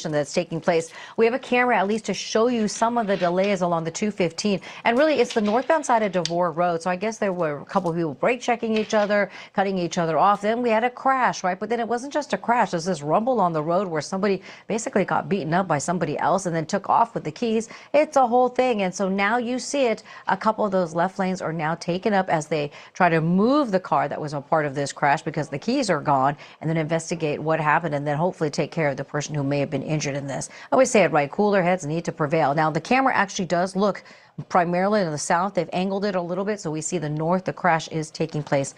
that's taking place. We have a camera at least to show you some of the delays along the 215, and really it's the northbound side of Devore Road. So I guess there were a couple of people brake checking each other, cutting each other off. Then we had a crash, right? But then it wasn't just a crash. There's this rumble on the road where somebody basically got beaten up by somebody else and then took off with the keys. It's a whole thing. And so now you see it. A couple of those left lanes are now taken up as they try to move the car that was a part of this crash because the keys are gone, and then investigate what happened and then hopefully take care of the person who may have been injured in this. I always say it right, cooler heads need to prevail. Now, the camera actually does look primarily in the south. They've angled it a little bit, so we see the north. The crash is taking place.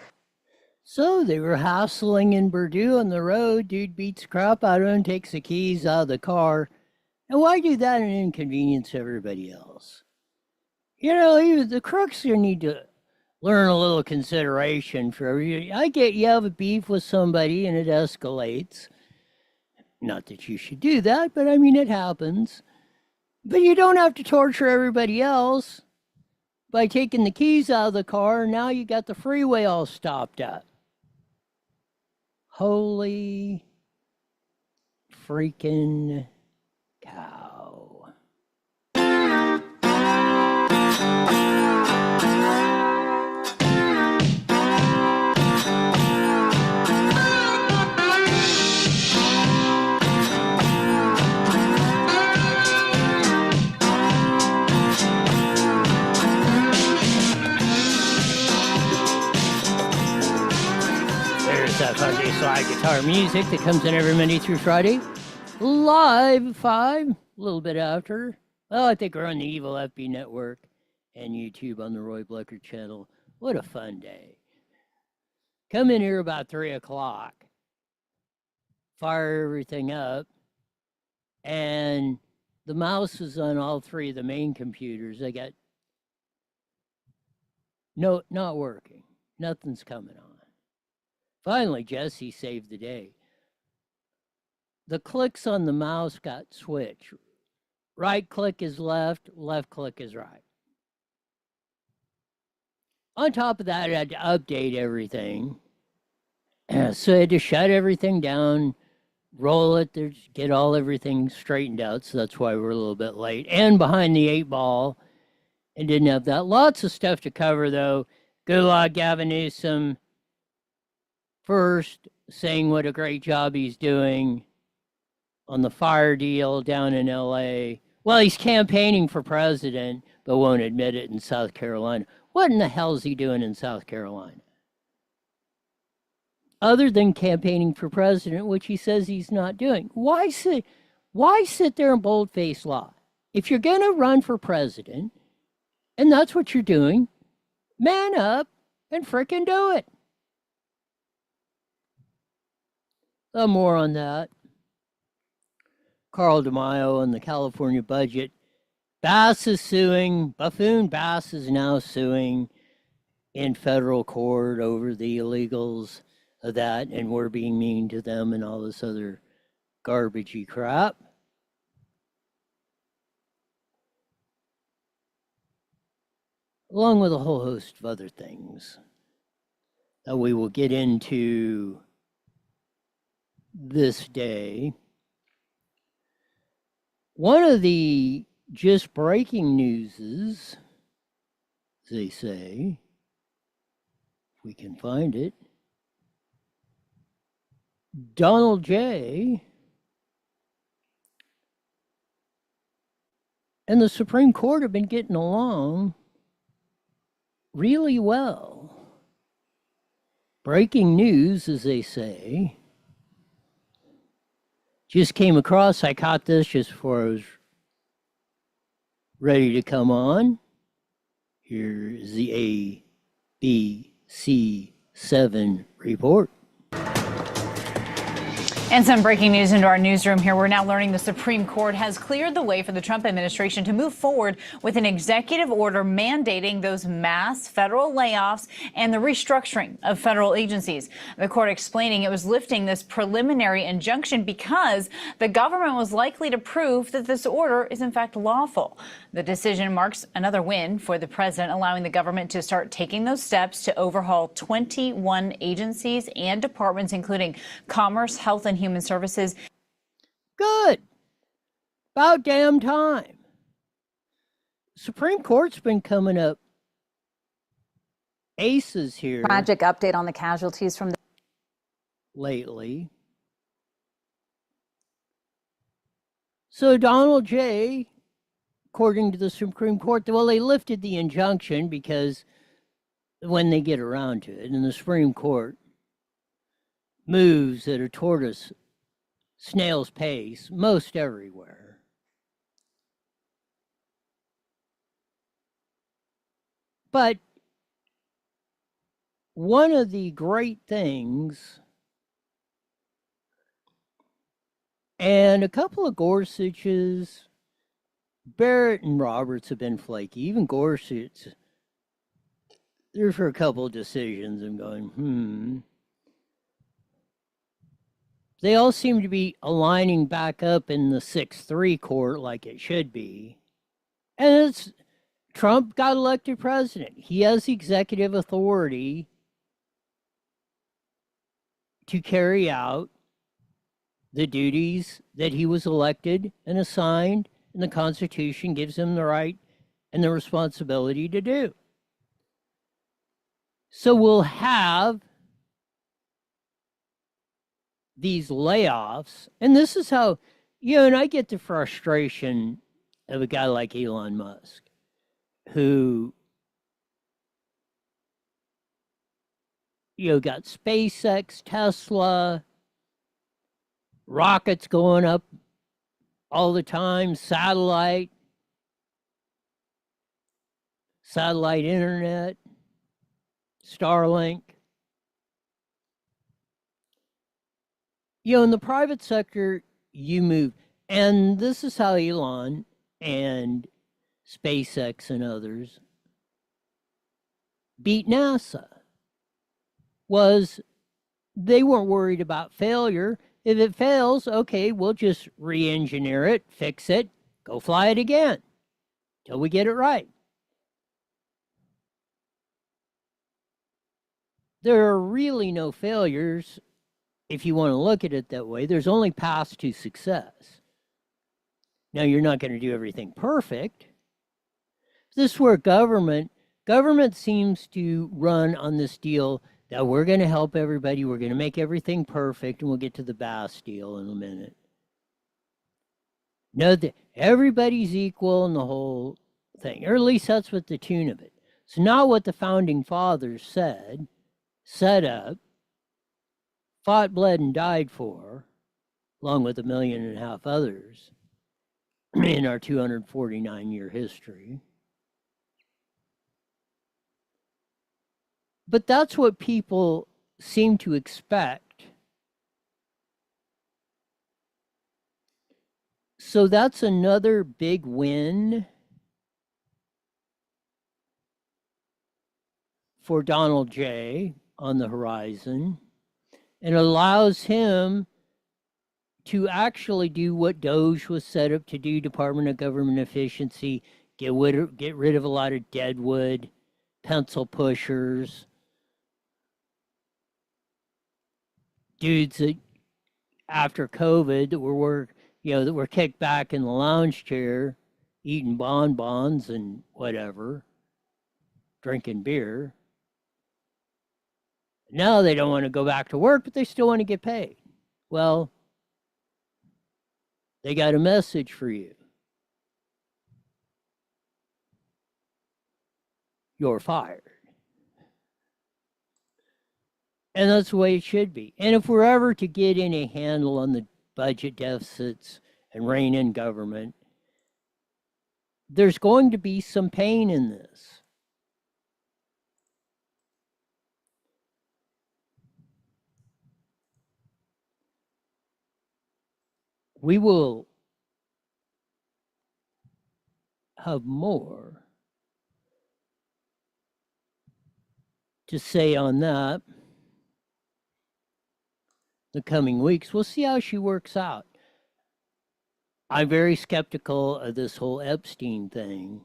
So they were hassling in Purdue on the road. Dude beats crap out of him, takes the keys out of the car. And why do that and inconvenience everybody else? You know, the crooks here need to learn a little consideration for everybody. I get you have a beef with somebody and it escalates. Not that you should do that, but I mean, it happens. But you don't have to torture everybody else by taking the keys out of the car. Now you got the freeway all stopped up. Holy freaking cow. That Sunday slide guitar music that comes in every Monday through Friday, live at 5, a little bit after. Well, I think we're on the Evil FB Network and YouTube on the Roy Blecker channel. What a fun day. Come in here about 3 o'clock, fire everything up, and the mouse is on all 3 of the main computers. They got not working. Nothing's coming on. Finally, Jesse saved the day. The clicks on the mouse got switched. Right click is left, left click is right. On top of that, I had to update everything. So I had to shut everything down, roll it, get everything straightened out. So that's why we're a little bit late. And behind the 8 ball, and didn't have that. Lots of stuff to cover, though. Good luck, Gavin Newsom. First, saying what a great job he's doing on the fire deal down in L.A. Well, he's campaigning for president, but won't admit it in South Carolina. What in the hell is he doing in South Carolina? Other than campaigning for president, which he says he's not doing. Why sit there and bold-faced lie? If you're going to run for president, and that's what you're doing, man up and frickin' do it. More on that. Carl DeMaio on the California budget. Bass is suing. Buffoon Bass is now suing in federal court over the illegals of that, and we're being mean to them and all this other garbagey crap. Along with a whole host of other things that we will get into this day. One of the just breaking newses, they say, if we can find it, Donald J. and the Supreme Court have been getting along really well. Breaking news, as they say. Just came across, I caught this just before I was ready to come on. Here's the ABC7 report. And some breaking news into our newsroom here. We're now learning the Supreme Court has cleared the way for the Trump administration to move forward with an executive order mandating those mass federal layoffs and the restructuring of federal agencies. The court explaining it was lifting this preliminary injunction because the government was likely to prove that this order is in fact lawful. The decision marks another win for the president, allowing the government to start taking those steps to overhaul 21 agencies and departments, including Commerce, Health and Human Services. Good. About damn time. Supreme Court's been coming up aces here Tragic update on the casualties from the lately. So Donald J., according to the Supreme Court, well, they lifted the injunction because when they get around to it, and the Supreme Court moves at a tortoise snail's pace most everywhere. But one of the great things, and a couple of Gorsuch's, Barrett and Roberts have been flaky. Even Gorsuch, there for a couple of decisions, I'm going, They all seem to be aligning back up in the 6-3 court like it should be. And it's Trump got elected president. He has executive authority to carry out the duties that he was elected and assigned, and the Constitution gives him the right and the responsibility to do. So we'll have these layoffs, and this is how, and I get the frustration of a guy like Elon Musk, who, got SpaceX, Tesla, rockets going up all the time, satellite internet, Starlink. In the private sector, you move. And this is how Elon and SpaceX and others beat NASA. Was they weren't worried about failure. If it fails, okay, we'll just re-engineer it, fix it, go fly it again till we get it right. There are really no failures if you want to look at it that way. There's only paths to success. Now, you're not going to do everything perfect. This is where government seems to run on this deal that we're going to help everybody, we're going to make everything perfect, and we'll get to the Bass deal in a minute. No, everybody's equal in the whole thing, or at least that's what the tune of it. It's not what the founding fathers said, set up, fought, bled, and died for, along with 1.5 million others in our 249-year history. But that's what people seem to expect. So that's another big win for Donald J. on the horizon, and allows him to actually do what DOGE was set up to do, Department of Government Efficiency, get rid of a lot of deadwood, pencil pushers, dudes that after COVID that were kicked back in the lounge chair, eating bonbons and whatever, drinking beer. Now they don't want to go back to work, but they still want to get paid. Well, they got a message for you. You're fired. And that's the way it should be. And if we're ever to get any handle on the budget deficits and rein in government, there's going to be some pain in this. We will have more to say on that the coming weeks. We'll see how she works out. I'm very skeptical of this whole Epstein thing.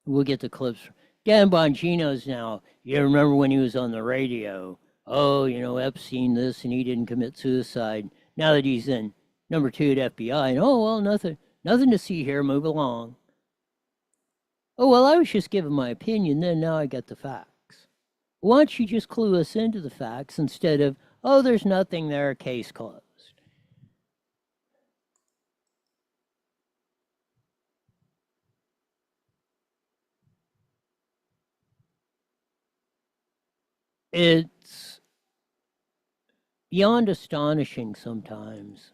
We'll get the clips. Dan Bongino's now, you remember when he was on the radio, Epstein this and he didn't commit suicide. Now that he's in number 2 at FBI, and oh, well, nothing to see here, move along. Oh, well, I was just giving my opinion, then now I got the facts. Why don't you just clue us into the facts instead of, oh, there's nothing there, case closed. It's beyond astonishing sometimes.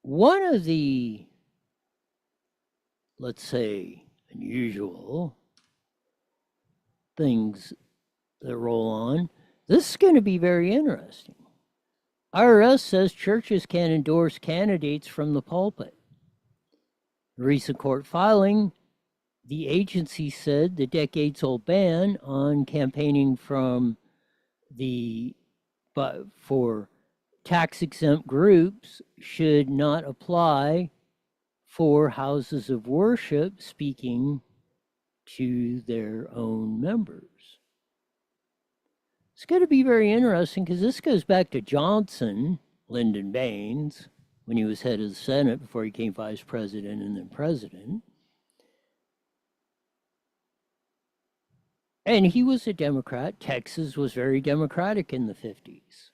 One of the, let's say, unusual things that roll on, this is going to be very interesting. IRS says churches can endorse candidates from the pulpit. Recent court filing, the agency said the decades-old ban on campaigning for tax-exempt groups should not apply for houses of worship speaking to their own members. It's going to be very interesting because this goes back to Johnson, Lyndon Baines, when he was head of the Senate before he became vice president and then president. And he was a Democrat. Texas was very Democratic in the 50s.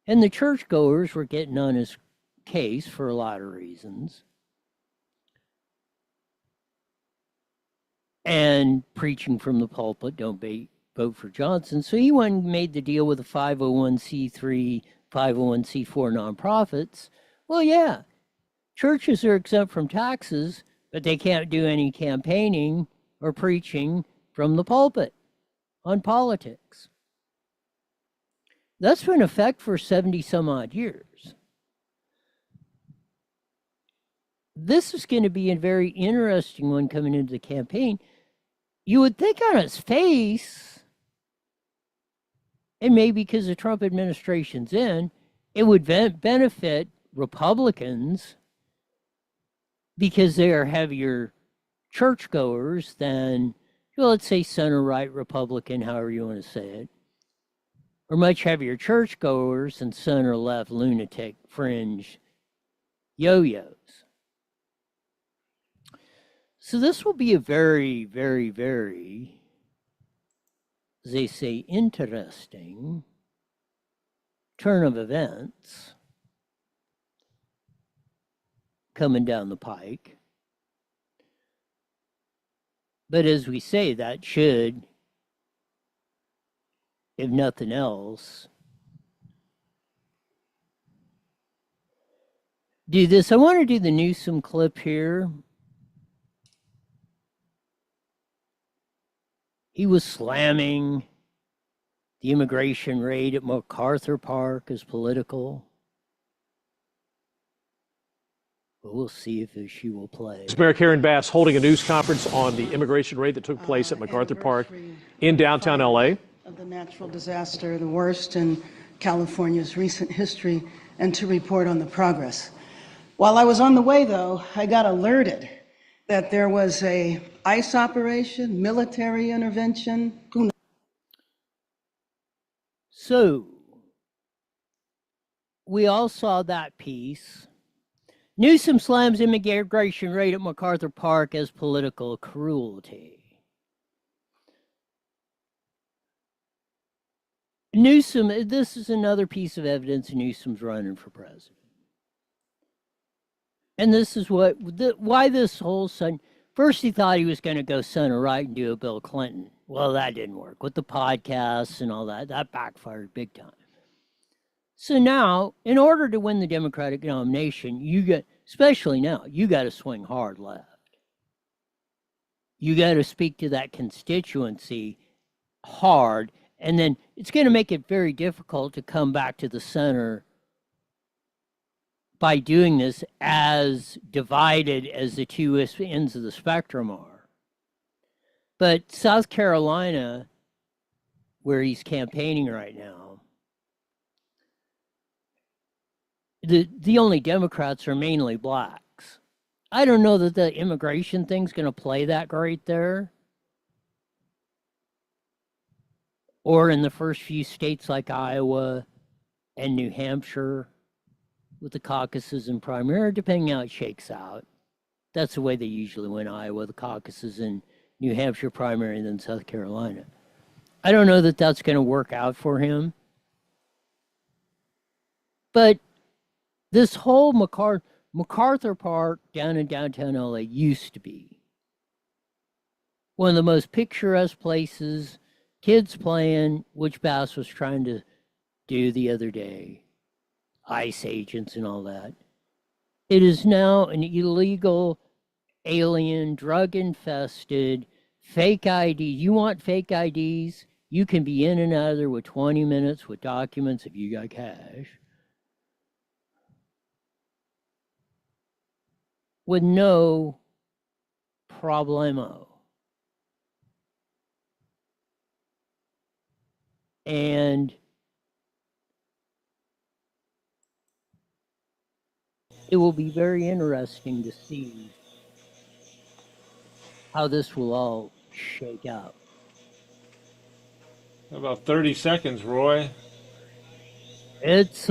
And the churchgoers were getting on his case for a lot of reasons. And preaching from the pulpit, don't vote for Johnson. So he went and made the deal with the 501c3, 501c4 nonprofits. Well, yeah, churches are exempt from taxes, but they can't do any campaigning or preaching from the pulpit on politics. That's been in effect for 70 some odd years. This is going to be a very interesting one coming into the campaign. You would think on its face, and maybe because the Trump administration's in, it would benefit Republicans because they are heavier churchgoers than, well, let's say center-right Republican, however you want to say it, or much heavier churchgoers than center-left lunatic fringe yo-yos. So this will be a very, very, very, as they say, interesting turn of events coming down the pike. But as we say, that should, if nothing else, do this. I want to do the Newsom clip here. He was slamming the immigration raid at MacArthur Park as political. But we'll see if she will play. Mayor Karen Bass holding a news conference on the immigration raid that took place at MacArthur Park in downtown LA. Of the natural disaster, the worst in California's recent history, and to report on the progress. While I was on the way, though, I got alerted that there was a ICE operation, military intervention. So, we all saw that piece. Newsom slams immigration raid at MacArthur Park as political cruelty. Newsom, this is another piece of evidence Newsom's running for president. And this is why this whole sudden, first he thought he was going to go center right and do a Bill Clinton. Well, that didn't work with the podcasts and all that. That backfired big time. So now, in order to win the Democratic nomination, especially now, you got to swing hard left. You got to speak to that constituency hard, and then it's going to make it very difficult to come back to the center by doing this as divided as the two ends of the spectrum are. But South Carolina, where he's campaigning right now, the only Democrats are mainly blacks. I don't know that the immigration thing's going to play that great there. or in the first few states like Iowa and New Hampshire with the caucuses and primary, depending how it shakes out. That's the way they usually win Iowa, the caucuses, and New Hampshire primary, and then South Carolina. I don't know that that's going to work out for him. But this whole MacArthur Park down in downtown LA used to be one of the most picturesque places, kids playing, which Bass was trying to do the other day, ICE agents and all that. It is now an illegal, alien, drug-infested, fake ID. You want fake IDs? You can be in and out of there with 20 minutes with documents if you got cash. With no problemo. And it will be very interesting to see how this will all shake out. About 30 seconds, Roy. It's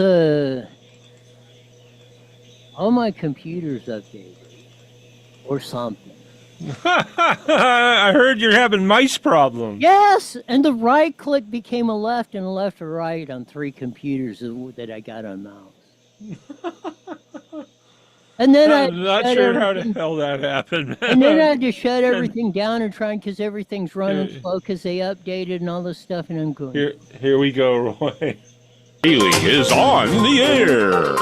all my computers updated or something. I heard you're having mice problems. Yes, and the right click became a left and a left or right on 3 computers that I got on mouse. And then I'm not sure how the hell that happened. And then I had to shut everything down and try because everything's running slow because they updated and all this stuff, and I'm going. Here we go, Roy. Haley is on the air.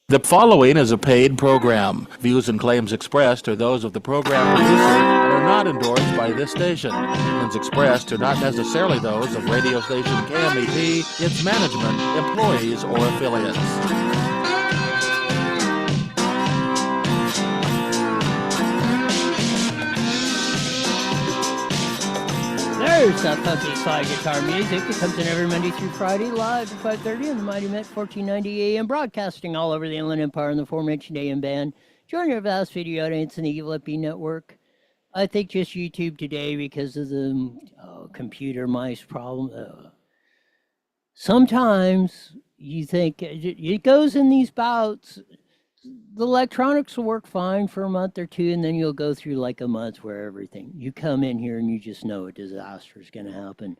The following is a paid program. Views and claims expressed are those of the program producer and are not endorsed by this station. Opinions expressed are not necessarily those of radio station KMEP, its management, employees, or affiliates. There's that funky slide guitar music that comes in every Monday through Friday, live at 5:30 on the Mighty Met 1490 AM, broadcasting all over the Inland Empire in the aforementioned AM band. Join your vast video audience in the Evil FB network. I think just YouTube today because of the computer mice problem. Sometimes you think it goes in these bouts. The electronics will work fine for a month or two, and then you'll go through like a month where everything, you come in here and you just know a disaster is going to happen.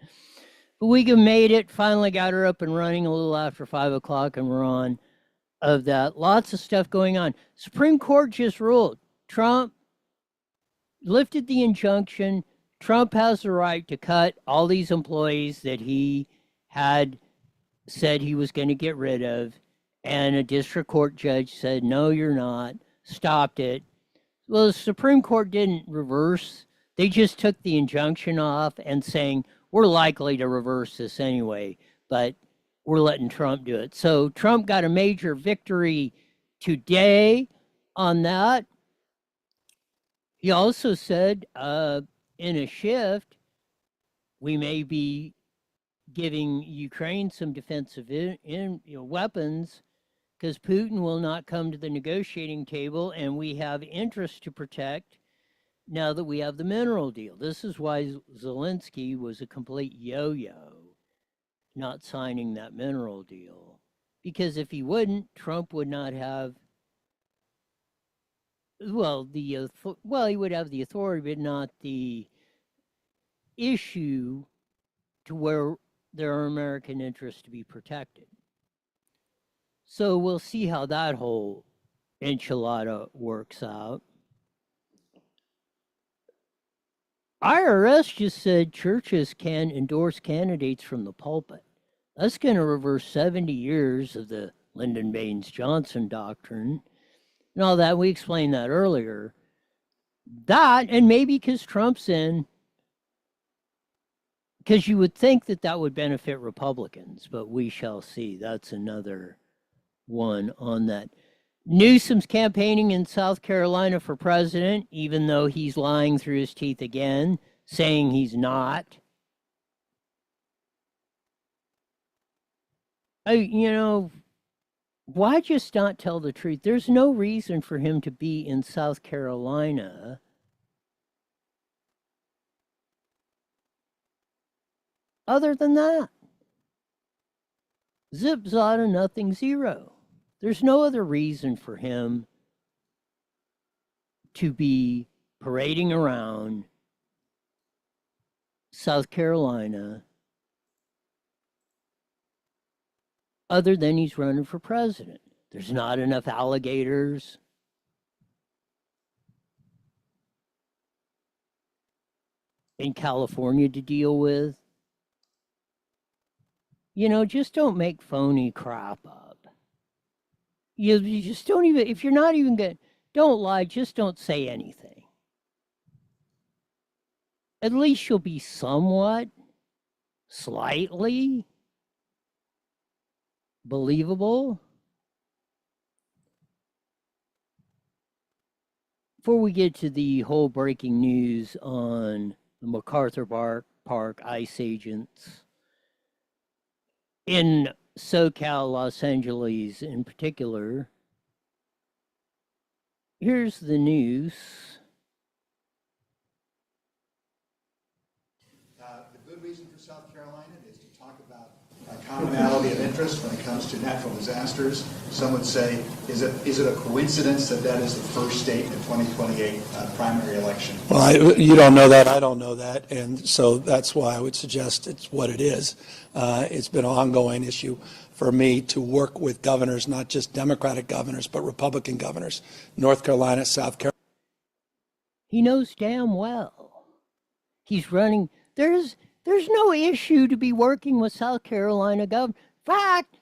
But we made it, finally got her up and running a little after 5 o'clock, and we're on of that. Lots of stuff going on. Supreme Court just ruled. Trump lifted the injunction. Trump has the right to cut all these employees that he had said he was going to get rid of. And a district court judge said, no, you're not, stopped it. Well, the Supreme Court didn't reverse. They just took the injunction off and saying, we're likely to reverse this anyway, but we're letting Trump do it. So Trump got a major victory today on that. He also said in a shift, we may be giving Ukraine some defensive weapons because Putin will not come to the negotiating table, and we have interests to protect now that we have the mineral deal. This is why Zelensky was a complete yo-yo, not signing that mineral deal. Because if he wouldn't, Trump would not have, he would have the authority, but not the issue to where there are American interests to be protected. So we'll see how that whole enchilada works out. IRS just said churches can endorse candidates from the pulpit. That's going to reverse 70 years of the Lyndon Baines Johnson doctrine and all that. We explained that earlier. That, and maybe because Trump's in, because you would think that that would benefit Republicans, but we shall see. That's another one on that. Newsom's campaigning in South Carolina for president, even though he's lying through his teeth again, saying he's not. Why just not tell the truth? There's no reason for him to be in South Carolina. Other than that, zip, zada, nothing, zero. There's no other reason for him to be parading around South Carolina other than he's running for president. There's not enough alligators. In California to deal with. You know, just don't make phony crap up. You just don't even, if you're not even going to, don't lie, just don't say anything. At least you'll be somewhat, slightly believable. Before we get to the whole breaking news on the MacArthur Park ICE agents in SoCal, Los Angeles in particular, here's the news. The good reason for South Carolina is to talk about a commonality of interest when it comes to natural disasters. Some would say, is it a coincidence that that is the first state in the 2028 primary election? Well, you don't know that, I don't know that, and so that's why I would suggest it's what it is. It's been an ongoing issue for me to work with governors, not just Democratic governors, but Republican governors, North Carolina, South Carolina. He knows damn well. He's running. There's no issue to be working with South Carolina governor. In fact,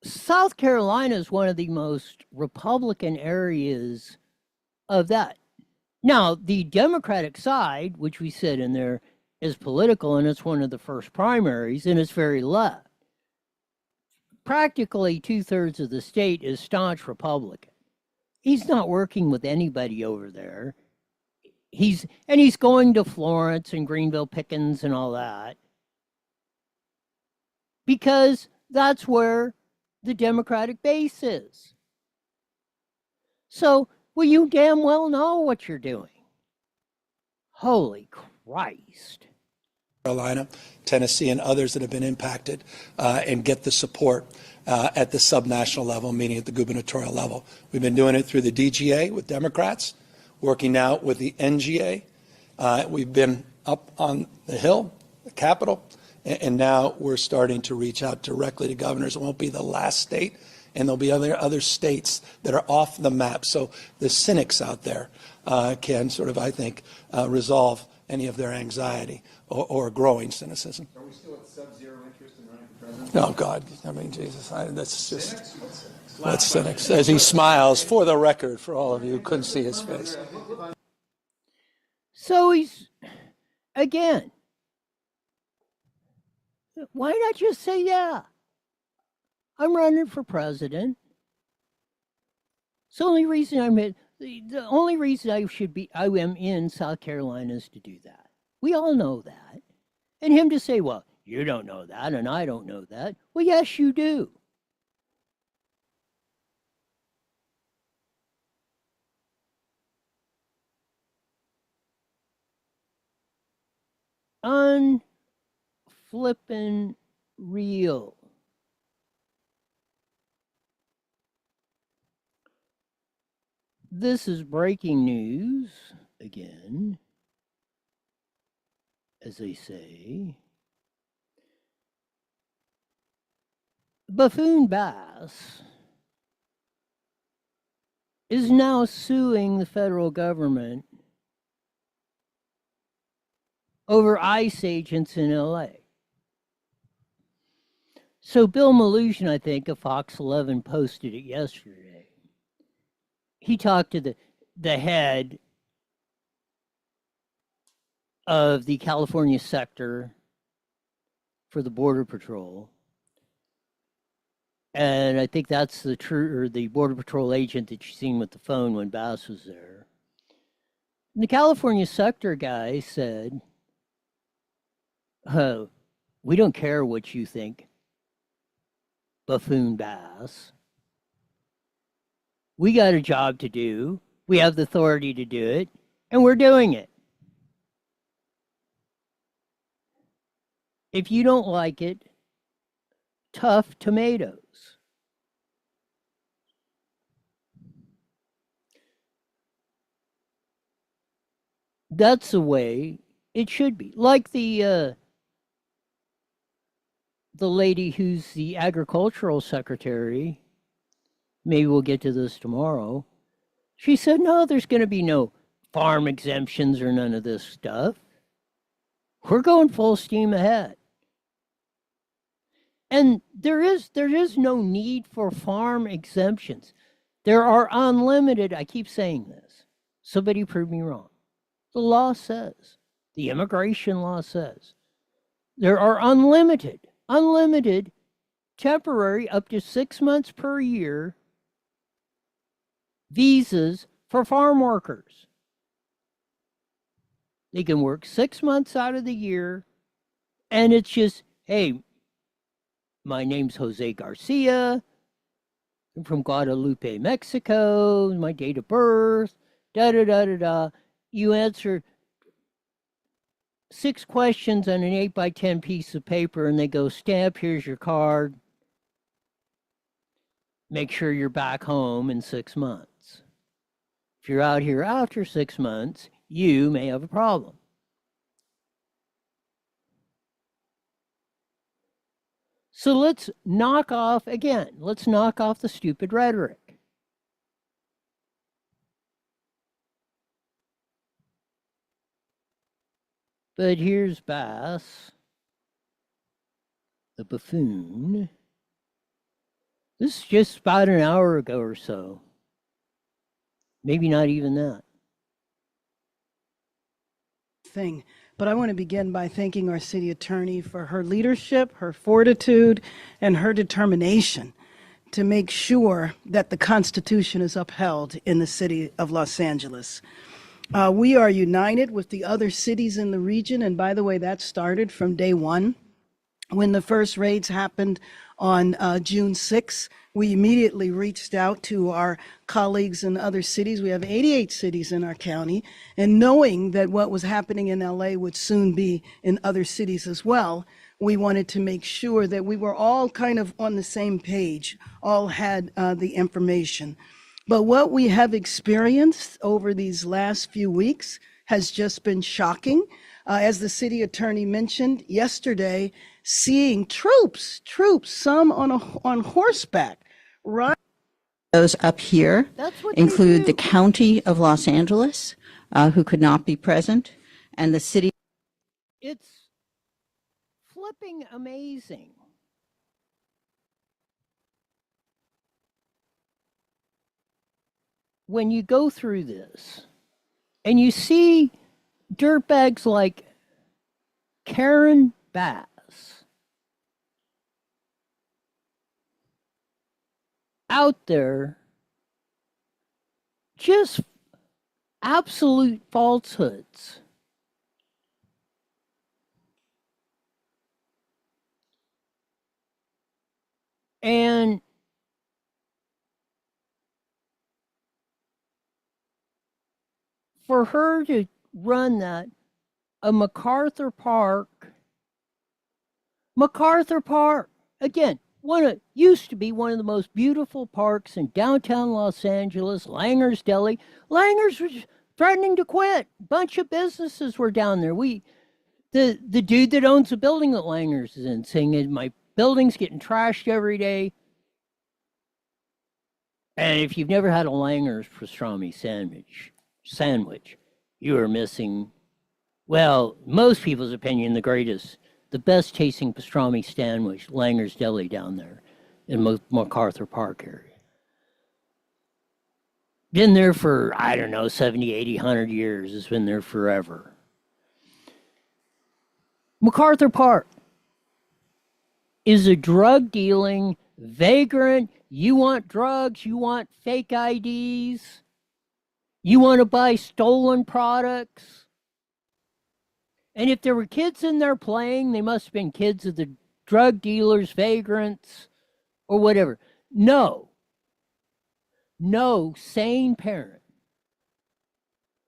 South Carolina is one of the most Republican areas of that. Now, the Democratic side, which we said in there, is political, and it's one of the first primaries, and it's very left. Practically 2/3 of the state is staunch Republican. He's not working with anybody over there. He's going to Florence and Greenville, Pickens, and all that, because that's where the Democratic base is. So, well, you damn well know what you're doing. Holy Christ. Carolina, Tennessee, and others that have been impacted, and get the support at the subnational level, meaning at the gubernatorial level. We've been doing it through the DGA with Democrats, working now with the NGA. We've been up on the Hill, the Capitol, and now we're starting to reach out directly to governors. It won't be the last state, and there'll be other states that are off the map. So the cynics out there can sort of, I think, resolve any of their anxiety or growing cynicism. Are we still at sub-zero interest in running for president? Oh, God. I mean, Jesus, that's just... Cynics? What's cynics? As he smiles, for the record, for all of you who couldn't see his face. So he's, again, why not just say, yeah, I'm running for president. It's the only reason the only reason I am in South Carolina is to do that. We all know that. And him to say, well, you don't know that and I don't know that. Well, yes, you do. Unflippin' real. This is breaking news again, as they say. Buffoon Bass is now suing the federal government over ICE agents in LA. So Bill Maloogian, I think, of Fox 11 posted it yesterday. He talked to the head of the California sector for the Border Patrol. And I think that's the Border Patrol agent that you seen with the phone when Bass was there. And the California sector guy said, oh, we don't care what you think, Buffoon Bass. We got a job to do. We have the authority to do it, and we're doing it. If you don't like it, tough tomatoes. That's the way it should be. Like the lady who's the agricultural secretary, maybe we'll get to this tomorrow. She said, no, there's going to be no farm exemptions or none of this stuff. We're going full steam ahead. And there is no need for farm exemptions. There are unlimited, I keep saying this. Somebody prove me wrong. The law says, the immigration law says, there are unlimited, temporary, up to 6 months per year, visas for farm workers. They can work 6 months out of the year, and it's just, hey, my name's Jose Garcia. I'm from Guadalupe, Mexico. My date of birth, da-da-da-da-da. You answer 6 questions on an 8x10 piece of paper, and they go, stamp, here's your card. Make sure you're back home in 6 months. If you're out here after 6 months, you may have a problem. So let's knock off the stupid rhetoric. But here's Bass, the buffoon. This is just about an hour ago or so. Maybe not even that. But I want to begin by thanking our city attorney for her leadership, her fortitude, and her determination to make sure that the Constitution is upheld in the city of Los Angeles. We are united with the other cities in the region, and by the way, that started from day one. When the first raids happened on June 6th, we immediately reached out to our colleagues in other cities. We have 88 cities in our county, and knowing that what was happening in LA would soon be in other cities as well, we wanted to make sure that we were all kind of on the same page, all had the information. But what we have experienced over these last few weeks has just been shocking. As the city attorney mentioned yesterday, seeing troops, some on horseback, right? Those up here include the County of Los Angeles, who could not be present, and the city. It's flipping amazing. When you go through this and you see dirtbags like Karen Bass out there, just absolute falsehoods. And for her to run that, a MacArthur Park, again, used to be one of the most beautiful parks in downtown Los Angeles, Langer's Deli. Langer's was threatening to quit. A bunch of businesses were down there. The dude that owns the building that Langer's is in saying, my building's getting trashed every day. And if you've never had a Langer's pastrami sandwich, you are missing, well, most people's opinion, the best tasting pastrami sandwich, Langer's Deli down there in MacArthur Park area. Been there for, 70, 80, 100 years. It's been there forever. MacArthur Park is a drug dealing, vagrant, you want drugs, you want fake IDs, you want to buy stolen products. And if there were kids in there playing, they must have been kids of the drug dealers, vagrants, or whatever. No sane parent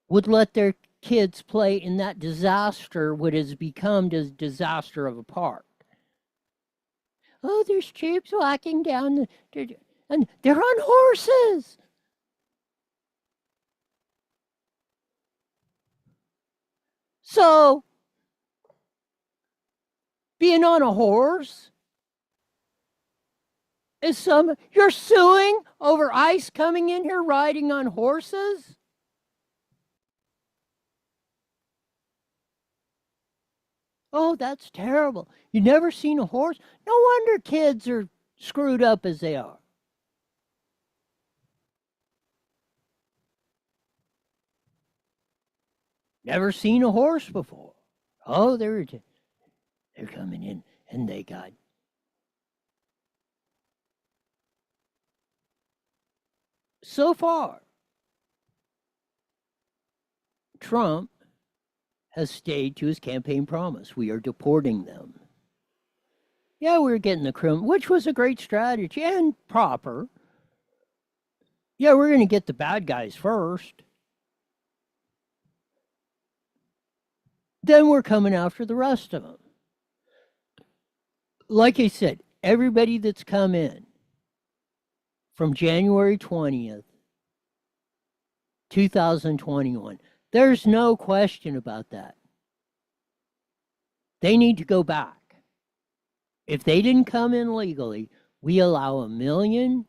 would let their kids play in that disaster, what has become the disaster of a park. Oh, there's troops walking down, and they're on horses. So, being on a horse is you're suing over ICE coming in here riding on horses? Oh, that's terrible. You never seen a horse? No wonder kids are screwed up as they are. Never seen a horse before. Oh, they're coming in, and they got so far. Trump has stayed to his campaign promise. We are deporting them. Yeah, we're getting the criminal, which was a great strategy and proper. Yeah, we're going to get the bad guys first. Then we're coming after the rest of them. Like I said, everybody that's come in from January 20th, 2021, there's no question about that. They need to go back. If they didn't come in legally, we allow 1 million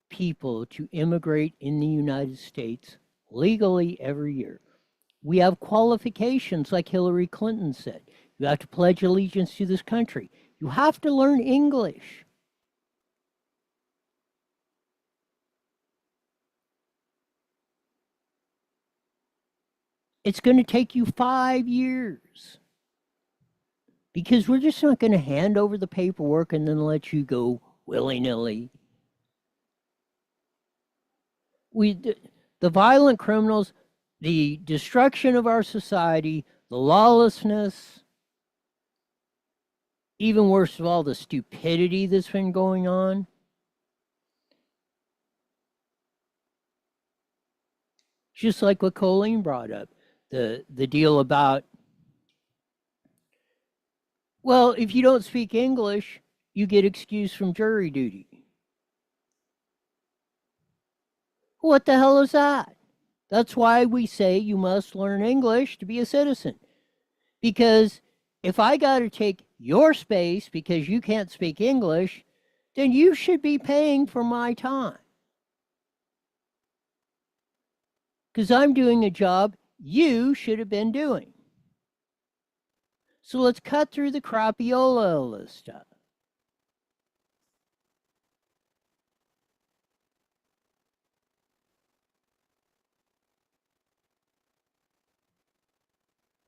people to immigrate in the United States legally every year. We have qualifications, like Hillary Clinton said. You have to pledge allegiance to this country. You have to learn English. It's going to take you 5 years because we're just not going to hand over the paperwork and then let you go willy-nilly. The violent criminals, the destruction of our society, the lawlessness, even worse of all, the stupidity that's been going on. Just like what Colleen brought up, the deal about, well, if you don't speak English, you get excused from jury duty. What the hell is that? That's why we say you must learn English to be a citizen. Because if I got to take your space because you can't speak English, then you should be paying for my time. Because I'm doing a job you should have been doing. So let's cut through the crapiola of this stuff.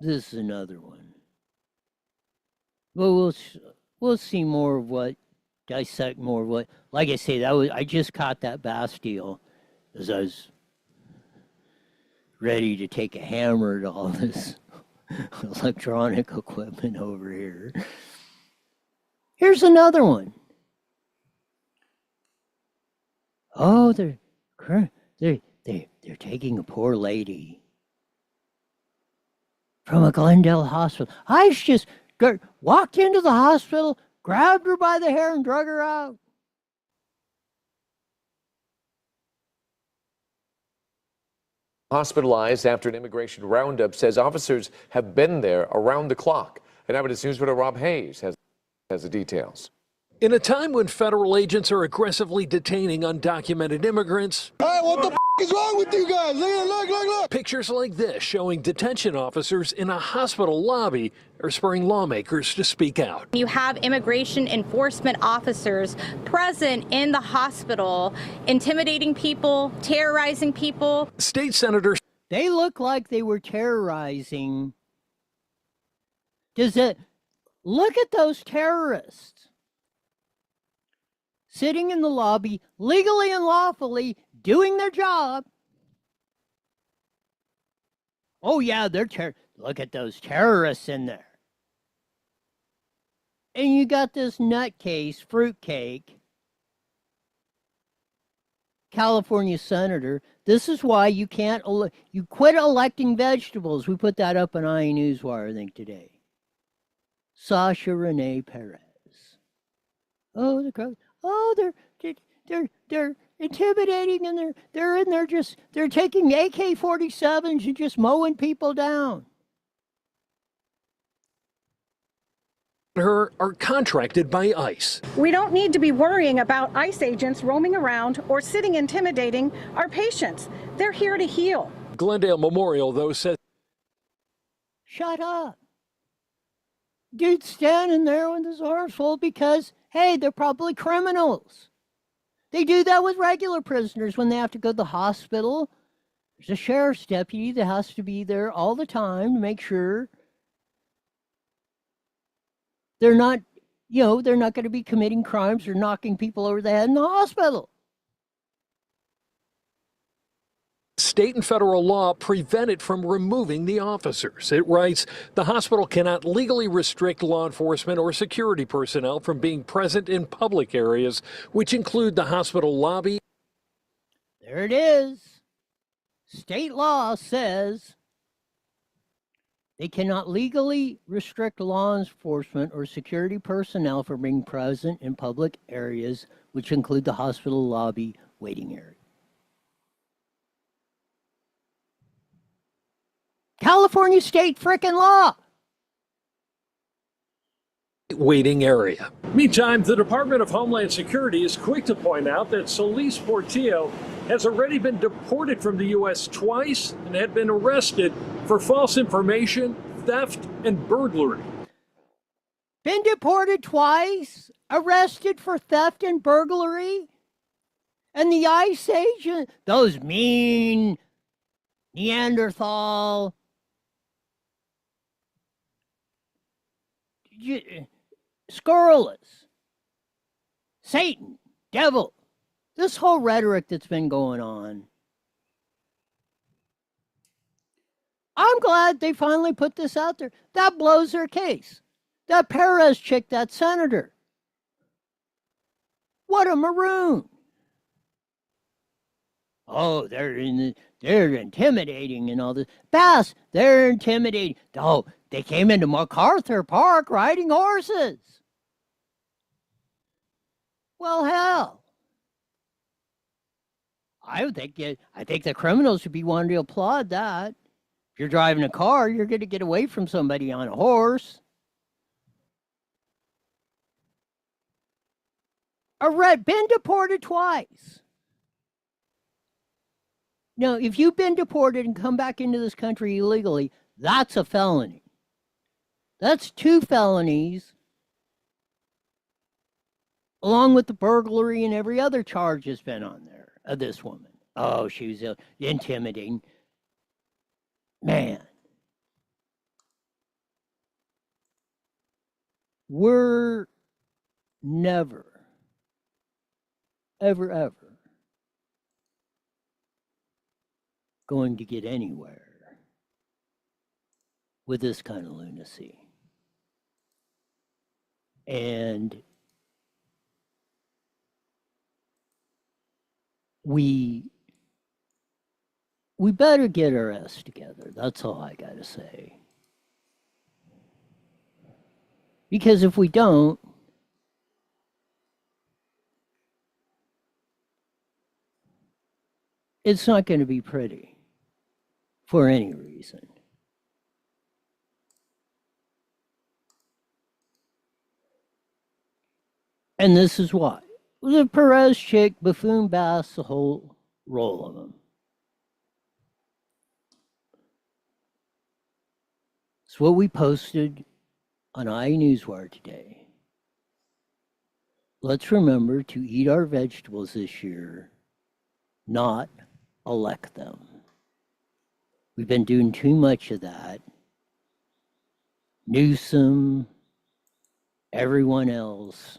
This is another one. Well, we'll see more of what, dissect more of what. Like I say, I just caught that Bastille as I was ready to take a hammer to all this electronic equipment over here. Here's another one. Oh, they're taking a poor lady from a Glendale hospital. I just walked into the hospital, grabbed her by the hair, and drug her out. Hospitalized after an immigration roundup, says officers have been there around the clock. And Eyewitness News reporter Rob Hayes has the details. In a time when federal agents are aggressively detaining undocumented immigrants, hey, what the is wrong with you guys? Look. Pictures like this showing detention officers in a hospital lobby are spurring lawmakers to speak out. You have immigration enforcement officers present in the hospital, intimidating people, terrorizing people. State senators. They look like they were terrorizing. Look at those terrorists sitting in the lobby, legally and lawfully, doing their job. Oh, yeah, look at those terrorists in there. And you got this nutcase, fruitcake, California senator. This is why you can't, you quit electing vegetables. We put that up on Newswire, I think, today. Sasha Renee Perez. Oh, they're intimidating, and they're in there they're taking AK-47s and just mowing people down. Her are contracted by ICE. We don't need to be worrying about ICE agents roaming around or sitting intimidating our patients. They're here to heal. Glendale Memorial, though, says, shut up. Dude's standing there with his arms full because, hey, they're probably criminals. They do that with regular prisoners when they have to go to the hospital. There's a sheriff's deputy that has to be there all the time to make sure they're not, they're not going to be committing crimes or knocking people over the head in the hospital. state and federal law prevent it from removing the officers. It writes, the hospital cannot legally restrict law enforcement or security personnel from being present in public areas, which include the hospital lobby. There it is. State law says they cannot legally restrict law enforcement or security personnel from being present in public areas, which include the hospital lobby waiting area. California state frickin' law. Waiting area. Meantime, the Department of Homeland Security is quick to point out that Solis Portillo has already been deported from the U.S. twice and had been arrested for false information, theft, and burglary. Been deported twice, arrested for theft and burglary, and the ICE agent, those mean Neanderthal, scurrilous, Satan, devil, this whole rhetoric that's been going on. I'm glad they finally put this out there. That blows their case. That Perez chick, that senator. What a maroon. Oh, they're intimidating and all this. Bass, they're intimidating. Oh, they came into MacArthur Park riding horses. Well, hell. I think the criminals should be wanting to applaud that. If you're driving a car, you're going to get away from somebody on a horse. Been deported twice. Now, if you've been deported and come back into this country illegally, that's a felony. That's 2 felonies, along with the burglary and every other charge that's been on there of this woman. Oh, she was intimidating. Man. We're never, ever going to get anywhere with this kind of lunacy. And we better get our ass together. That's all I got to say. Because if we don't, it's not going to be pretty for any reason. And this is why. The Perez chick, Buffoon Bass, the whole roll of them. It's what we posted on iNewswire today. Let's remember to eat our vegetables this year, not elect them. We've been doing too much of that. Newsom, everyone else.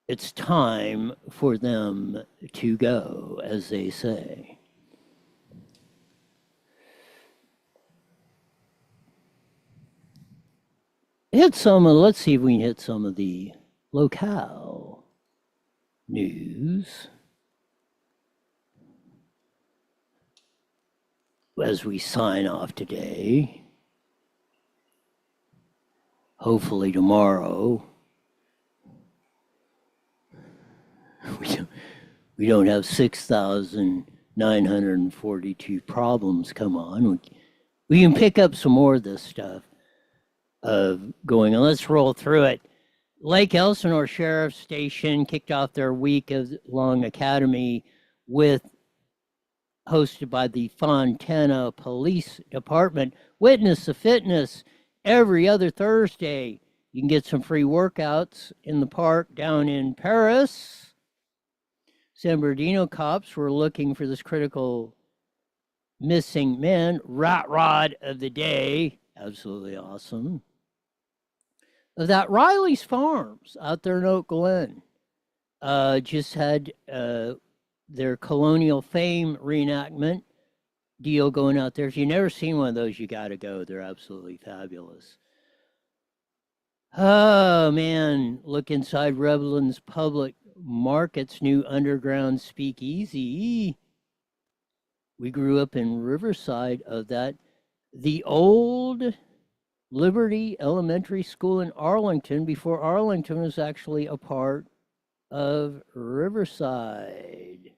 It's time for them to go, as they say. Let's see if we can hit some of the locale news as we sign off today. Hopefully tomorrow we don't have 6,942 problems come on. We can pick up some more of this stuff going on. Let's roll through it. Lake Elsinore Sheriff's Station kicked off their week-long academy hosted by the Fontana Police Department. Witness the Fitness every other Thursday. You can get some free workouts in the park down in Paris. San Bernardino cops were looking for this critical missing man. Rat Rod of the day. Absolutely awesome. That Riley's Farms out there in Oak Glen just had their Colonial Fame reenactment deal going out there. If you've never seen one of those, you got to go. They're absolutely fabulous. Oh, man. Look inside Redlands Public Market's new underground speakeasy. We grew up in Riverside of that. The old Liberty Elementary School in Arlington, before Arlington was actually a part of Riverside.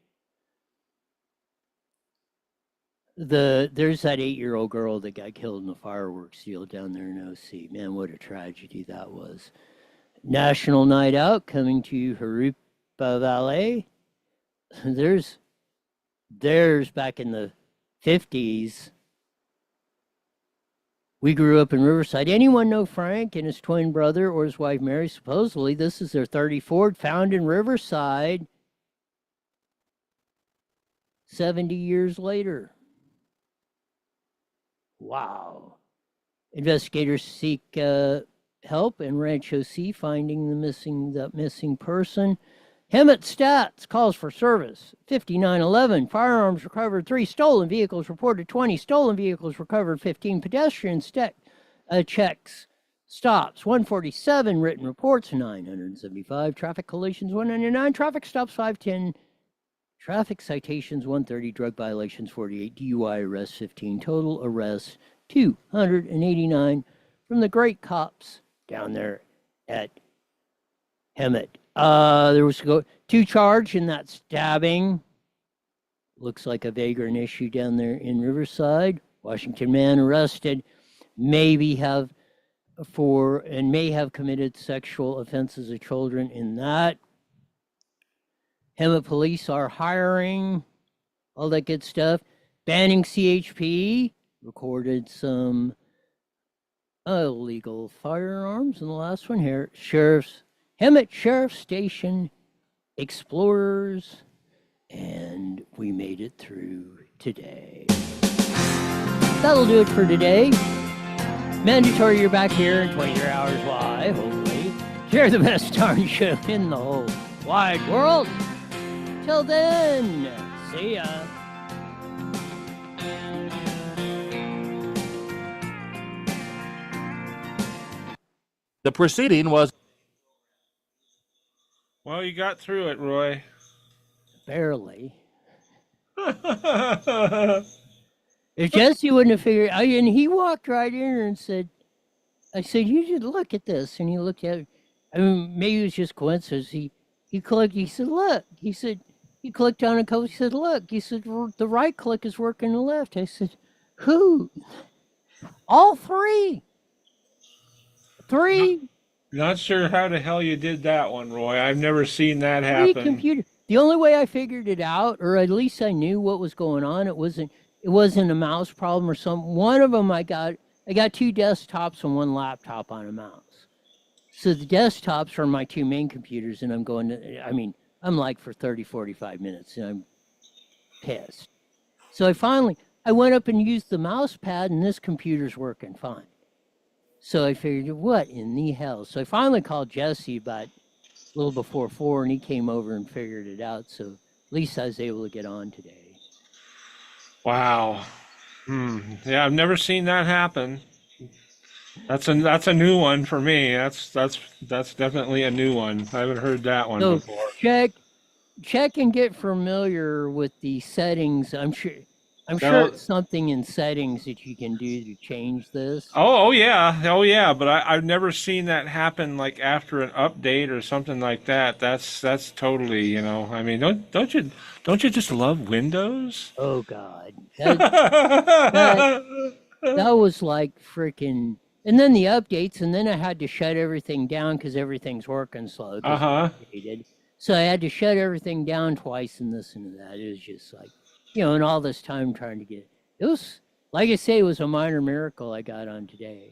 There's that 8-year-old girl that got killed in the fireworks deal down there in OC. Man, what a tragedy that was. National Night Out coming to Jurupa Valley. There's back in the 50s. We grew up in Riverside. Anyone know Frank and his twin brother or his wife Mary? Supposedly, this is their 30 Ford found in Riverside 70 years later. Wow. Investigators seek help in Rancho C finding the missing person. Hemet Stats calls for service. 5911. Firearms recovered 3. Stolen vehicles reported 20. Stolen vehicles recovered 15. Pedestrian checks. Stops 147. Written reports 975. Traffic collisions 199. Traffic stops 510. Traffic citations 130. Drug violations 48. DUI arrests 15. Total arrests 289 from the great cops down there at Hemet. There was 2 charged in that stabbing. Looks like a vagrant issue down there in Riverside. Washington man arrested. May have committed sexual offenses of children in that. Hemet police are hiring. All that good stuff. Banning CHP. Recorded some illegal firearms. And the last one here. Hemet Sheriff Station Explorers, and we made it through today. That'll do it for today. Mandatory, you're back here in 24 hours live, hopefully. Share the best darn show in the whole wide world. Till then, see ya. The proceeding was... Well, you got through it, Roy. Barely. If Jesse wouldn't have figured, and he walked right in and said, I said, you should look at this. And he looked at it. I mean, maybe it was just coincidence. He clicked, he said, look. He said, he clicked on a couple, he said, look. He said, the right click is working the left. I said, who? All 3. 3. Not sure how the hell you did that one, Roy. I've never seen that happen. Computer. The only way I figured it out, or at least I knew what was going on, it wasn't a mouse problem or something. One of them I got 2 desktops and 1 laptop on a mouse. So the desktops are my 2 main computers, and I'm like for 30, 45 minutes, and I'm pissed. So I went up and used the mouse pad, and this computer's working fine. So I figured, what in the hell? So I finally called Jesse about a little before 4, and he came over and figured it out. So at least I was able to get on today. Wow. Yeah, I've never seen that happen. That's a new one for me. That's definitely a new one. I haven't heard that one before. check and get familiar with the settings. I'm sure That'll- it's something in settings that you can do to change this. Oh yeah. But I've never seen that happen like after an update or something like that. That's totally, you know. I mean, don't you just love Windows? Oh God, that was like freaking. And then the updates, and then I had to shut everything down because everything's working slow. 'Cause it's updated. So I had to shut everything down twice and this and that. It was just like, and all this time trying to get it was, like I say, it was a minor miracle I got on today.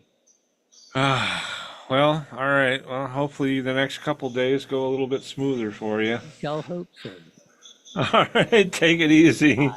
Well, all right. Well, hopefully the next couple days go a little bit smoother for you. Shall hope so. All right, take it easy.